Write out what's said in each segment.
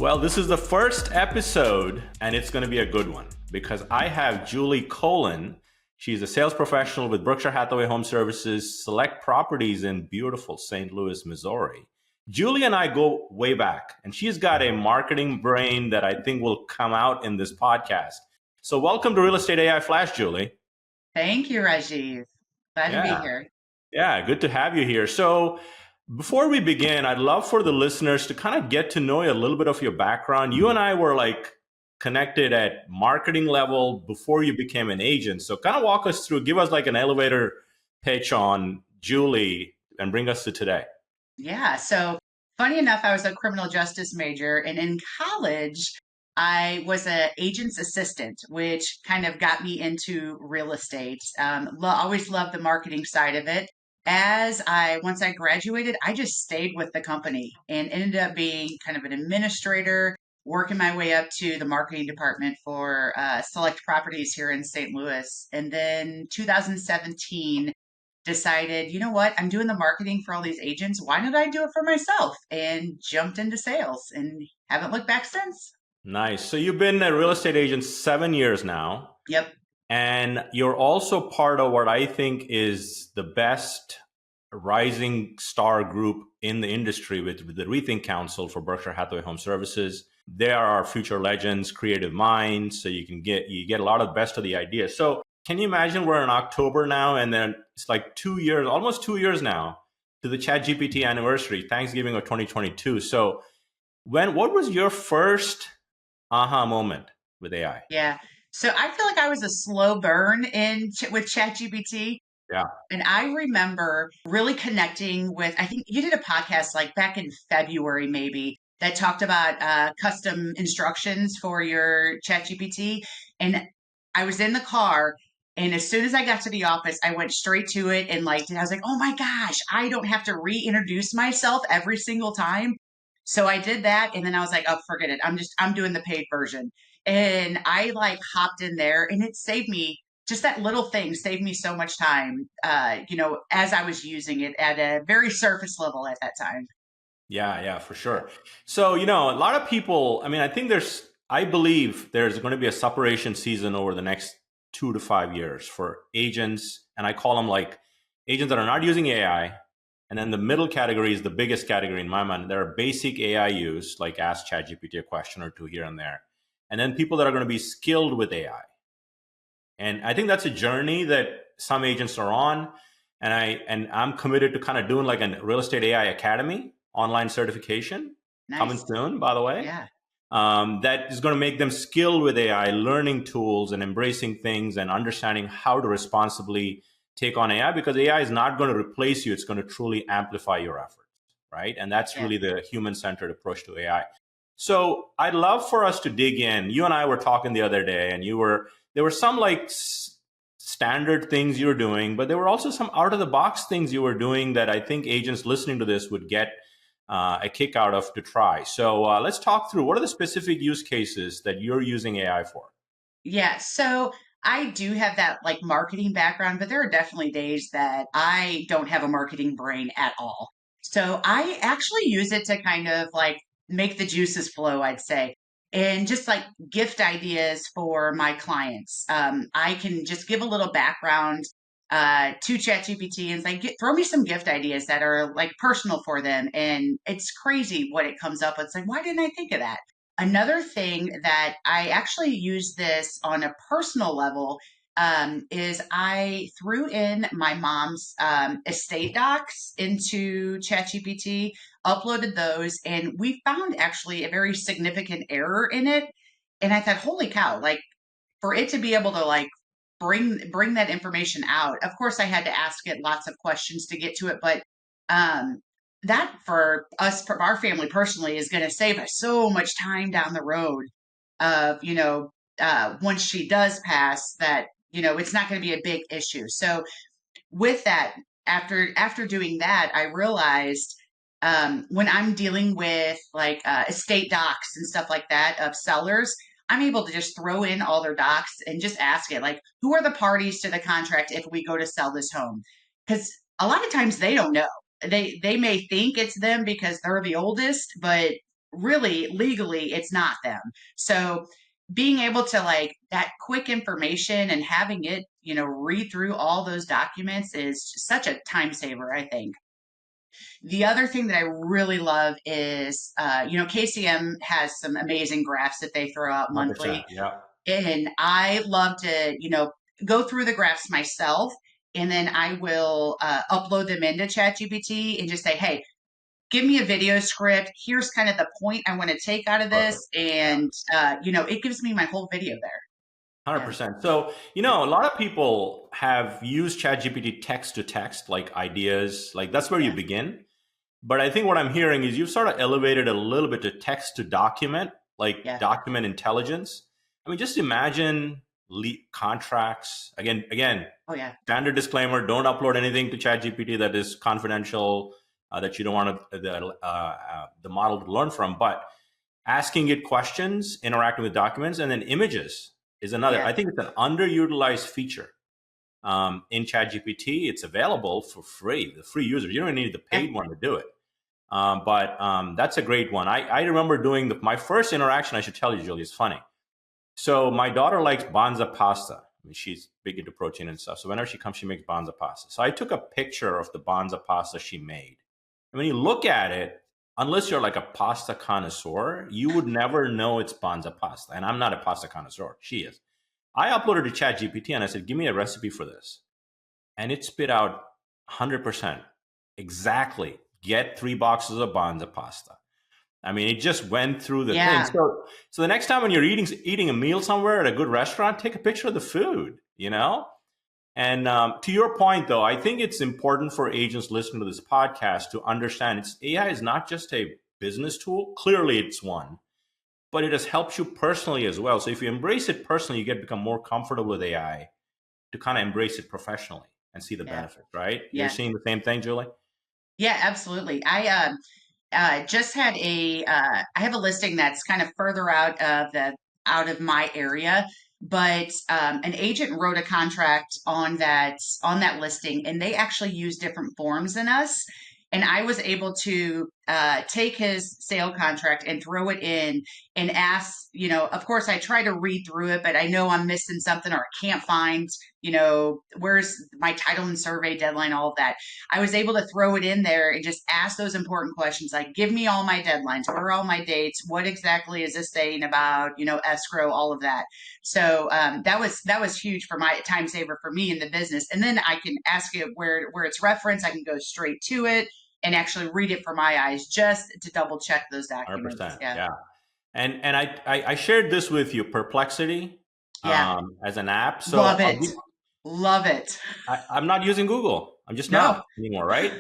Well, this is the first episode, and it's going to be a good one because I have Julie Colin. She's a sales professional with Berkshire Hathaway Home Services, select properties in beautiful St. Louis, Missouri. Julie and I go way back, and she's got a marketing brain that I think will come out in this podcast. So welcome to Real Estate AI Flash, Julie. Thank you, Rajiv. Glad to be here. Yeah, good to have you here. So before we begin, I'd love for the listeners to kind of get to know you a little bit of your background. You and I were connected at marketing level before you became an agent. So kind of walk us through, give us like an elevator pitch on Julie and bring us to today. Yeah. So funny enough, I was a criminal justice major, and in college, I was an agent's assistant, which kind of got me into real estate. Always loved the marketing side of it. Once I graduated, I just stayed with the company and ended up being kind of an administrator, working my way up to the marketing department for select properties here in St. Louis. And then 2017, decided, you know what, I'm doing the marketing for all these agents. Why don't I do it for myself? And jumped into sales and haven't looked back since. Nice. So you've been a real estate agent 7 years now. Yep. And you're also part of what I think is the best rising star group in the industry with the Rethink Council for Berkshire Hathaway Home Services. They are our future legends, creative minds. So you get a lot of the best of the ideas. So can you imagine we're in October now, and then it's like 2 years, almost 2 years now to the ChatGPT anniversary, Thanksgiving of 2022. So what was your first aha moment with AI? Yeah. So I feel like I was a slow burn with ChatGPT. Yeah. And I remember really connecting with, I think you did a podcast like back in February, maybe, that talked about custom instructions for your ChatGPT. And I was in the car, and as soon as I got to the office, I went straight to it and I was like, oh my gosh, I don't have to reintroduce myself every single time. So I did that, and then I was like, oh, forget it. I'm doing the paid version. And I hopped in there, and it saved me, just that little thing saved me so much time, as I was using it at a very surface level at that time. Yeah, for sure. So, a lot of people, I believe there's going to be a separation season over the next 2 to 5 years for agents. And I call them agents that are not using AI. And then the middle category is the biggest category in my mind. There are basic AI use, like ask ChatGPT a question or two here and there. And then people that are going to be skilled with AI. And I think that's a journey that some agents are on. And I'm committed to kind of doing like a real estate AI academy online certification. Nice. Coming soon, by the way. Yeah. That is going to make them skilled with AI, learning tools and embracing things and understanding how to responsibly take on AI, because AI is not going to replace you. It's going to truly amplify your efforts, right? And that's really the human-centered approach to AI. So I'd love for us to dig in. You and I were talking the other day, and there were some standard things you were doing, but there were also some out-of-the-box things you were doing that I think agents listening to this would get a kick out of to try. So let's talk through, what are the specific use cases that you're using AI for? Yeah. So I do have that marketing background, but there are definitely days that I don't have a marketing brain at all. So I actually use it to kind of make the juices flow, I'd say, and just gift ideas for my clients. I can just give a little background to ChatGPT and throw me some gift ideas that are personal for them. And it's crazy what it comes up with. It's why didn't I think of that? Another thing that I actually use this on a personal level is I threw in my mom's estate docs into ChatGPT, uploaded those, and we found actually a very significant error in it. And I thought, holy cow, for it to be able to bring that information out. Of course, I had to ask it lots of questions to get to it, but that for us, for our family personally, is going to save us so much time down the road of, once she does pass, that, it's not going to be a big issue. So with that, after doing that, I realized when I'm dealing with estate docs and stuff like that of sellers, I'm able to just throw in all their docs and just ask it, who are the parties to the contract if we go to sell this home? Because a lot of times they don't know. They may think it's them because they're the oldest, but really legally it's not them. So being able to like that quick information and having it, read through all those documents is just such a time saver, I think. The other thing that I really love is, KCM has some amazing graphs that they throw out 100%. monthly. Yeah. And I love to, go through the graphs myself. And then I will upload them into ChatGPT and just say, hey, give me a video script. Here's kind of the point I want to take out of this. Perfect. Yeah. And, it gives me my whole video there. Yeah. 100%. So, a lot of people have used ChatGPT text to text, like ideas, like that's where you Yeah. begin. But I think what I'm hearing is you've sort of elevated a little bit to text to document, like Yeah. document intelligence. I mean, just imagine contracts. Again, Oh, yeah. standard disclaimer: don't upload anything to ChatGPT that is confidential, that you don't want the model to learn from. But asking it questions, interacting with documents, and then images is another. Yeah. I think it's an underutilized feature in ChatGPT. It's available for free, the free users. You don't need the paid one to do it. But that's a great one. I remember doing my first interaction. I should tell you, Julie, is funny. So my daughter likes Banza pasta. I mean, she's big into protein and stuff. So whenever she comes, she makes Banza pasta. So I took a picture of the Banza pasta she made. And when you look at it, unless you're like a pasta connoisseur, you would never know it's Banza pasta. And I'm not a pasta connoisseur. She is. I uploaded to ChatGPT and I said, give me a recipe for this. And it spit out 100% exactly. Get 3 boxes of Banza pasta. I mean, it just went through the thing. So the next time when you're eating a meal somewhere at a good restaurant, take a picture of the food, And to your point, though, I think it's important for agents listening to this podcast to understand AI is not just a business tool. Clearly, it's one, but it has helped you personally as well. So if you embrace it personally, you become more comfortable with AI to kind of embrace it professionally and see the benefits, right? Yeah. You're seeing the same thing, Julie? Yeah, absolutely. I just had I have a listing that's kind of further out of my area, but an agent wrote a contract on that listing, and they actually use different forms than us. And I was able to take his sale contract and throw it in and ask, of course, I try to read through it, but I know I'm missing something or I can't find, where's my title and survey deadline, all of that. I was able to throw it in there and just ask those important questions like, give me all my deadlines, where are all my dates, what exactly is this saying about, escrow, all of that. So that was huge for my time saver for me in the business. And then I can ask it where it's referenced. I can go straight to it and actually read it for my eyes just to double check those documents. 100%. Yeah. And I shared this with you, Perplexity, as an app. So love it. Love it. I'm not using Google. I'm just not anymore, right?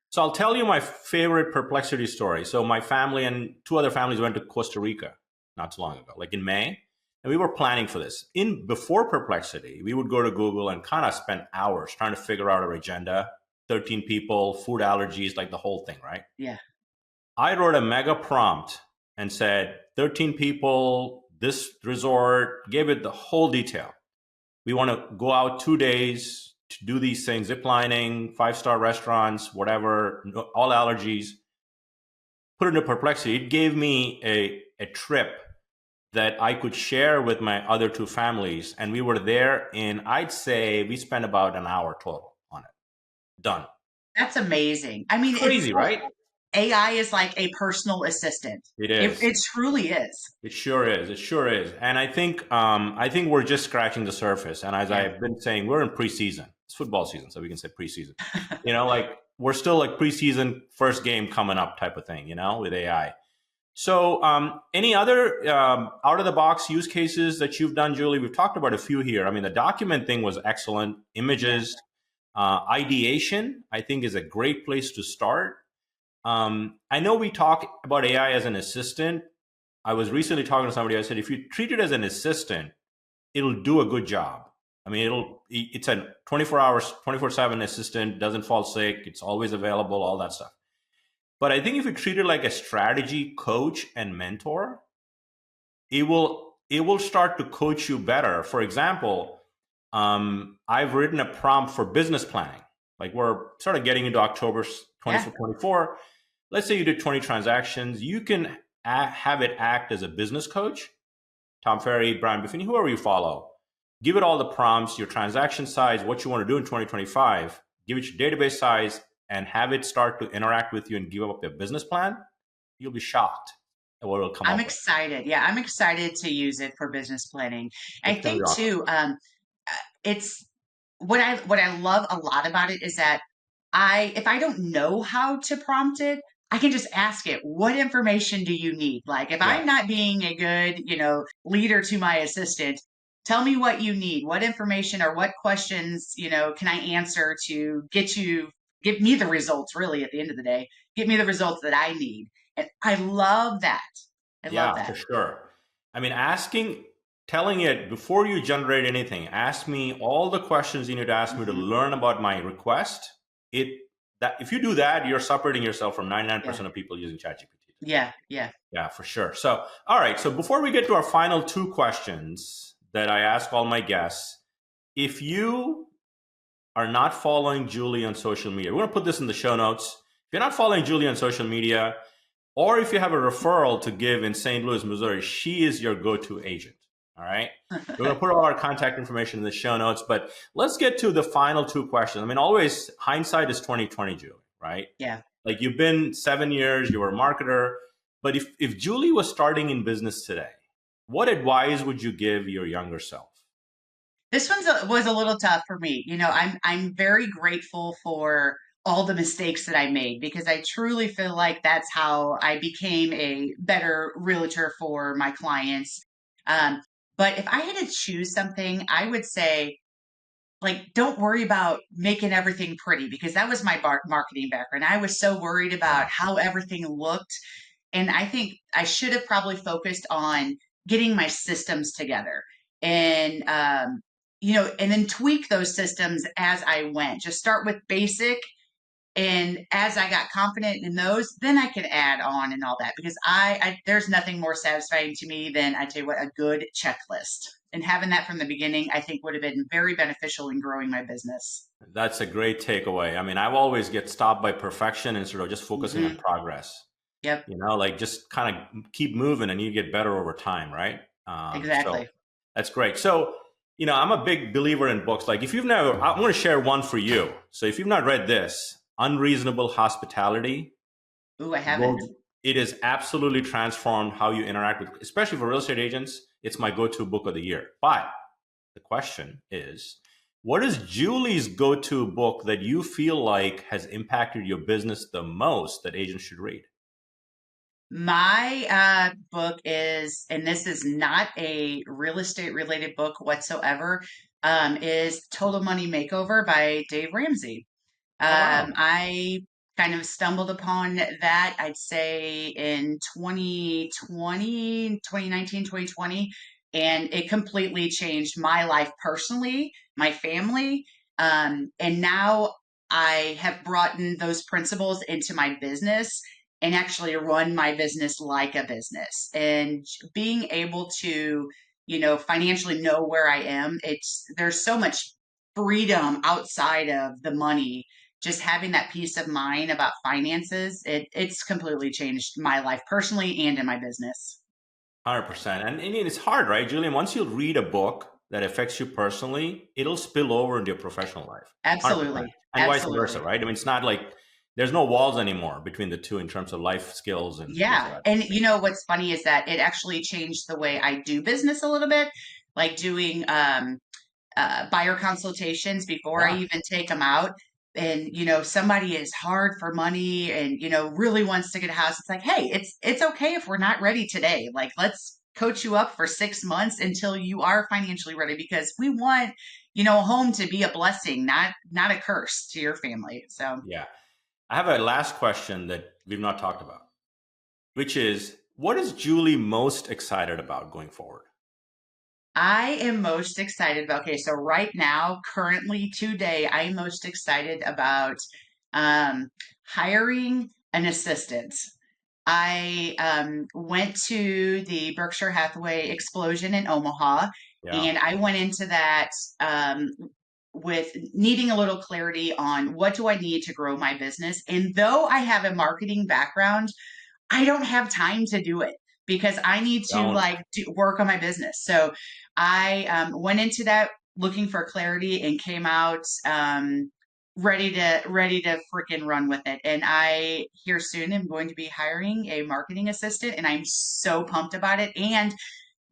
So I'll tell you my favorite Perplexity story. So my family and 2 other families went to Costa Rica not too long ago, like in May. And we were planning for this. Before Perplexity, we would go to Google and kind of spend hours trying to figure out our agenda. 13 people, food allergies, like the whole thing, right? Yeah. I wrote a mega prompt and said, 13 people, this resort, gave it the whole detail. We want to go out 2 days to do these things, zip lining, 5-star restaurants, whatever, all allergies. Put it into Perplexity. It gave me a trip that I could share with my other 2 families. And we were there I'd say we spent about an hour total on it. Done. That's amazing. I mean, crazy, right? AI is like a personal assistant. It is. It truly is. It sure is. It sure is. And I think we're just scratching the surface. And as I've been saying, we're in preseason. It's football season, so we can say preseason. Like we're still like preseason, first game coming up type of thing, with AI. So any other out of the box use cases that you've done, Julie? We've talked about a few here. I mean, the document thing was excellent. Images. Ideation, I think, is a great place to start. I know we talk about AI as an assistant. I was recently talking to somebody. I said, if you treat it as an assistant, it'll do a good job. I mean, it's a 24 hours, 24/7 assistant, doesn't fall sick. It's always available, all that stuff. But I think if you treat it like a strategy coach and mentor, it will start to coach you better. For example, I've written a prompt for business planning. Like we're sort of getting into October 24. Let's say you did 20 transactions. You can have it act as a business coach. Tom Ferry, Brian Buffini, whoever you follow, give it all the prompts, your transaction size, what you want to do in 2025, give it your database size, and have it start to interact with you and give up your business plan. You'll be shocked at what it'll come I'm up with. excited. Yeah, I'm excited to use it for business planning. I It's going to be think awesome. too, it's what I love a lot about it is that if I don't know how to prompt it, I can just ask it, what information do you need? Like if Yeah. I'm not being a good, leader to my assistant, tell me what you need. What information or what questions, can I answer to give me the results really at the end of the day, give me the results that I need. And I love that. I love Yeah, for that. sure. I mean, telling it before you generate anything, ask me all the questions you need to ask me to Hmm. learn about my request. It that if you do that, you're separating yourself from Yeah. 99% of people using ChatGPT. Yeah. Yeah. Yeah, for sure. So, all right. So before we get to our final two questions that I ask all my guests, if you are not following Julie on social media, we're going to put this in the show notes. If you're not following Julie on social media, or if you have a referral to give in St. Louis, Missouri, she is your go-to agent. All right. We're going to put all our contact information in the show notes, but let's get to the final two questions. I mean, always hindsight is 2020, Julie, right? Yeah. Like you've been 7 years, you were a marketer, but if Julie was starting in business today, what advice would you give your younger self? This was a little tough for me. I'm very grateful for all the mistakes that I made because I truly feel like that's how I became a better realtor for my clients. Um, but if I had to choose something, I would say, like, don't worry about making everything pretty because that was my marketing background. I was so worried about Yeah. how everything looked. And I think I should have probably focused on getting my systems together and, and then tweak those systems as I went. Just start with basic. And as I got confident in those, then I could add on and all that because there's nothing more satisfying to me than I tell you what, a good checklist. And having that from the beginning, I think would have been very beneficial in growing my business. That's a great takeaway. I mean, I've always get stopped by perfection instead of just focusing on Hmm. progress. Yep, Like just kind of keep moving and you get better over time, right? So exactly. that's great. So, I'm a big believer in books. Like if you've never, I'm going to share one for you. So if you've not read this, Unreasonable Hospitality, Ooh, I haven't. go, it is absolutely transformed how you interact with, especially for real estate agents. It's my go-to book of the year. But the question is, what is Julie's go-to book that you feel like has impacted your business the most that agents should read? My book is, and this is not a real estate related book whatsoever, is Total Money Makeover by Dave Ramsey. Oh, wow. I kind of stumbled upon that, I'd say in 2019, 2020, and it completely changed my life personally, my family. And now I have brought in those principles into my business and actually run my business like a business and being able to, financially know where I am. There's so much freedom outside of the money, just having that peace of mind about finances, it's completely changed my life personally and in my business. 100%. And it's hard, right, Julian? Once you read a book that affects you personally, it'll spill over into your professional life. 100%. Absolutely. And vice versa, Absolutely. right? I mean, it's not like there's no walls anymore between the two in terms of life skills and things of Yeah. that And nature. what's funny is that it actually changed the way I do business a little bit, like doing buyer consultations before I Yeah. even take them out. And somebody is hard for money and really wants to get a house. It's like, hey, it's okay if we're not ready today. Like, let's coach you up for 6 months until you are financially ready because we want a home to be a blessing, not a curse to your family. So Yeah. I have a last question that we've not talked about, which is what is Julie most excited about going forward? I am most excited about, okay, so right now, currently today, I'm most excited about um, hiring an assistant. I went to the Berkshire Hathaway explosion in Omaha, Yeah. and I went into that um, with needing a little clarity on what do I need to grow my business. And though I have a marketing background, I don't have time to do it because I need to Don't. like work on my business. So I went into that looking for clarity and came out ready to freaking run with it. And I here soon am going to be hiring a marketing assistant, and I'm so pumped about it. And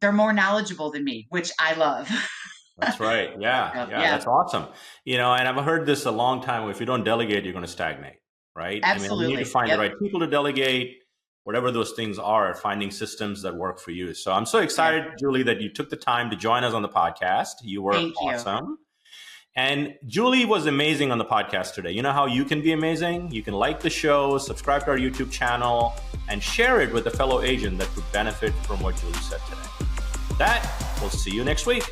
they're more knowledgeable than me, which I love. That's right. Yeah. So, Yeah. yeah, That's awesome. You know, and I've heard this a long time. If you don't delegate, you're going to stagnate, right? I mean, we need to absolutely. find the Yep. right people to delegate, whatever those things are, finding systems that work for you. So I'm so Yeah. excited, Julie, that you took the time to join us on the podcast. You were Thank you. awesome. And Julie was amazing on the podcast today. You know how you can be amazing? You can like the show, subscribe to our YouTube channel, and share it with a fellow agent that could benefit from what Julie said today. With that, we'll see you next week.